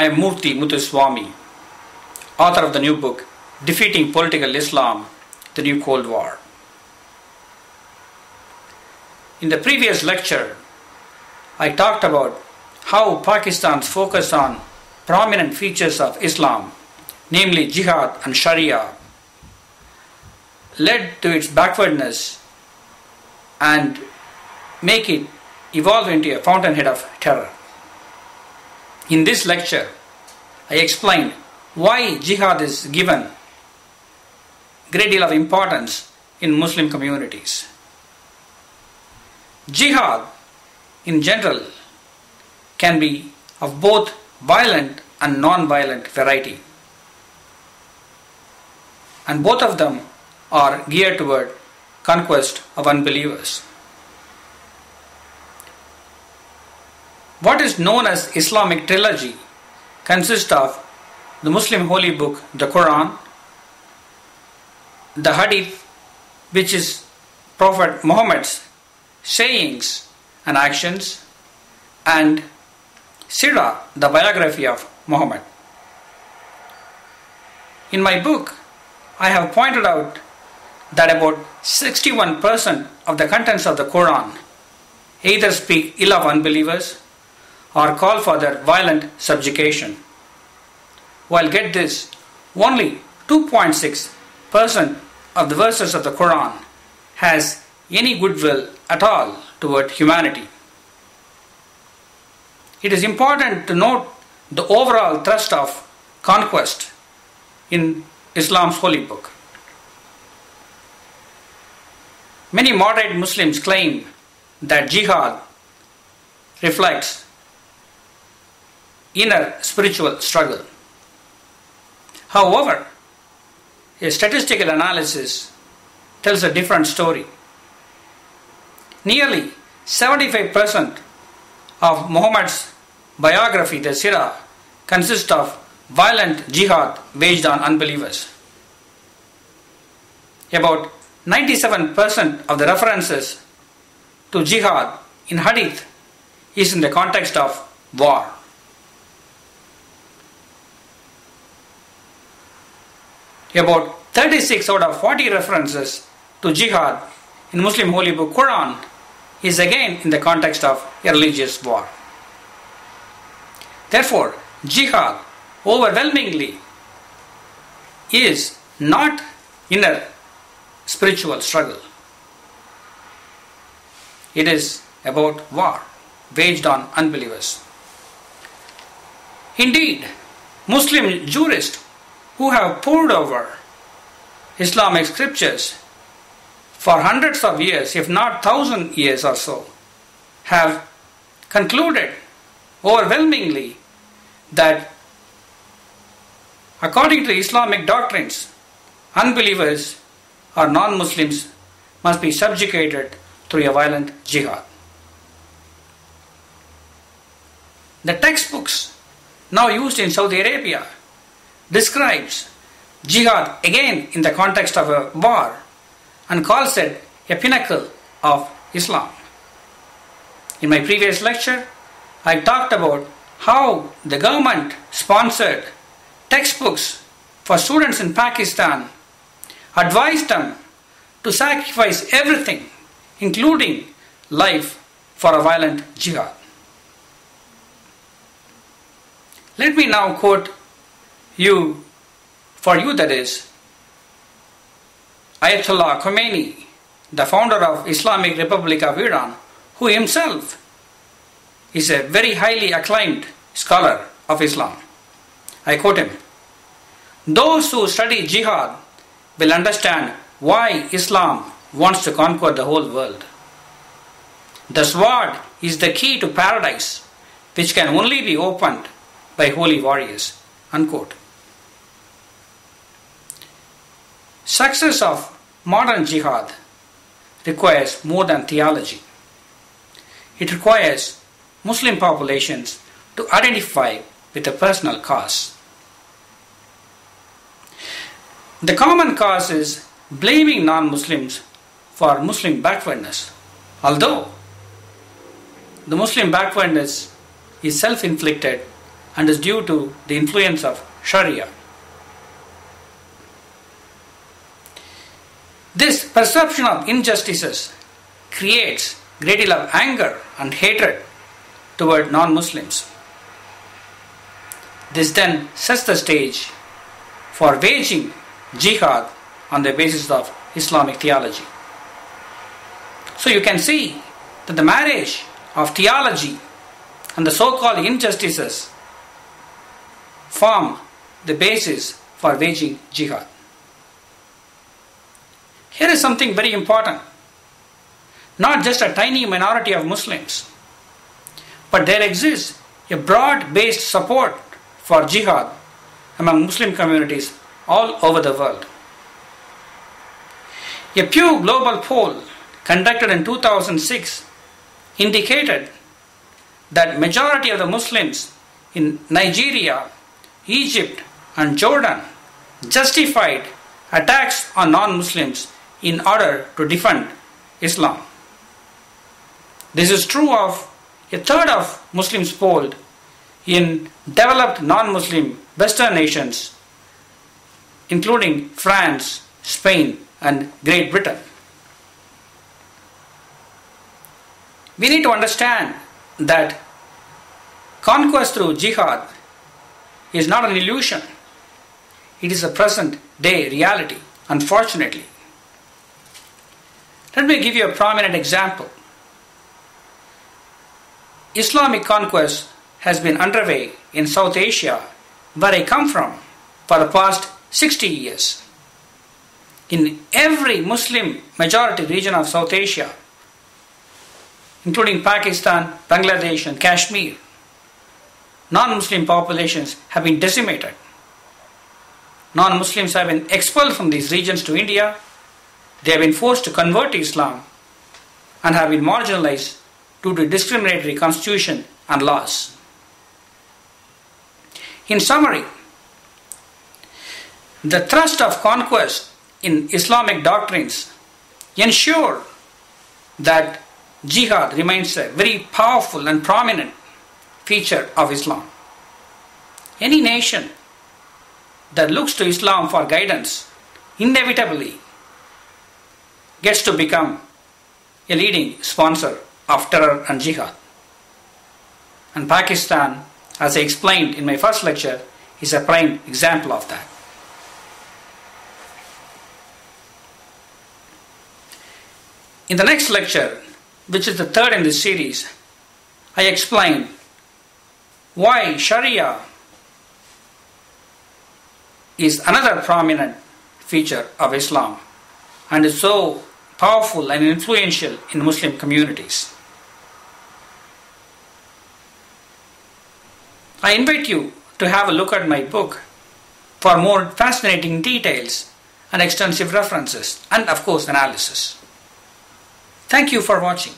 I am Murthy Muthuswamy, author of the new book, Defeating Political Islam, The New Cold War. In the previous lecture, I talked about how Pakistan's focus on prominent features of Islam, namely Jihad and Sharia, led to its backwardness and make it evolve into a fountainhead of terror. In this lecture, I explained why Jihad is given a great deal of importance in Muslim communities. Jihad, in general, can be of both violent and non-violent variety. And both of them are geared toward conquest of unbelievers. What is known as Islamic trilogy consists of the Muslim holy book, the Quran, the Hadith, which is Prophet Muhammad's sayings and actions, and Sirah, the biography of Muhammad. In my book, I have pointed out that about 61% of the contents of the Quran either speak ill of unbelievers or call for their violent subjugation. While get this, only 2.6% of the verses of the Quran has any goodwill at all toward humanity. It is important to note the overall thrust of conquest in Islam's holy book. Many moderate Muslims claim that jihad reflects inner spiritual struggle. However, a statistical analysis tells a different story. Nearly 75% of Muhammad's biography, the Sirah, consists of violent jihad waged on unbelievers. About 97% of the references to jihad in hadith is in the context of war. About 36 out of 40 references to jihad in Muslim holy book Quran is again in the context of a religious war. Therefore, jihad overwhelmingly is not inner spiritual struggle. It is about war waged on unbelievers. Indeed, Muslim jurists who have pored over Islamic scriptures for hundreds of years, if not 1,000 years or so, have concluded overwhelmingly that according to Islamic doctrines, unbelievers or non-Muslims must be subjugated through a violent jihad. The textbooks now used in Saudi Arabia describes jihad again in the context of a war and calls it a pinnacle of Islam. In my previous lecture, I talked about how the government sponsored textbooks for students in Pakistan, advised them to sacrifice everything, including life, for a violent jihad. Let me now quote that is, Ayatollah Khomeini, the founder of Islamic Republic of Iran, who himself is a very highly acclaimed scholar of Islam. I quote him, "Those who study jihad will understand why Islam wants to conquer the whole world. The sword is the key to paradise, which can only be opened by holy warriors." Unquote. Success of modern jihad requires more than theology. It requires Muslim populations to identify with a personal cause. The common cause is blaming non-Muslims for Muslim backwardness, although the Muslim backwardness is self-inflicted and is due to the influence of Sharia. This perception of injustices creates a great deal of anger and hatred toward non-Muslims. This then sets the stage for waging jihad on the basis of Islamic theology. So you can see that the marriage of theology and the so-called injustices form the basis for waging jihad. Here is something very important. Not just a tiny minority of Muslims, but there exists a broad-based support for jihad among Muslim communities all over the world. A Pew Global poll conducted in 2006 indicated that majority of the Muslims in Nigeria, Egypt and Jordan justified attacks on non-Muslims in order to defend Islam. This is true of a third of Muslims polled in developed non-Muslim Western nations, including France, Spain and Great Britain. We need to understand that conquest through jihad is not an illusion. It is a present day reality, unfortunately. Let me give you a prominent example. Islamic conquest has been underway in South Asia, where I come from, for the past 60 years. In every Muslim majority region of South Asia, including Pakistan, Bangladesh and Kashmir, non-Muslim populations have been decimated. Non-Muslims have been expelled from these regions to India. They have been forced to convert to Islam and have been marginalized due to discriminatory constitution and laws. In summary, the thrust of conquest in Islamic doctrines ensure that jihad remains a very powerful and prominent feature of Islam. Any nation that looks to Islam for guidance inevitably gets to become a leading sponsor of terror and jihad. And Pakistan, as I explained in my first lecture, is a prime example of that. In the next lecture, which is the third in this series, I explain why Sharia is another prominent feature of Islam and is so powerful and influential in Muslim communities. I invite you to have a look at my book for more fascinating details and extensive references and of course analysis. Thank you for watching.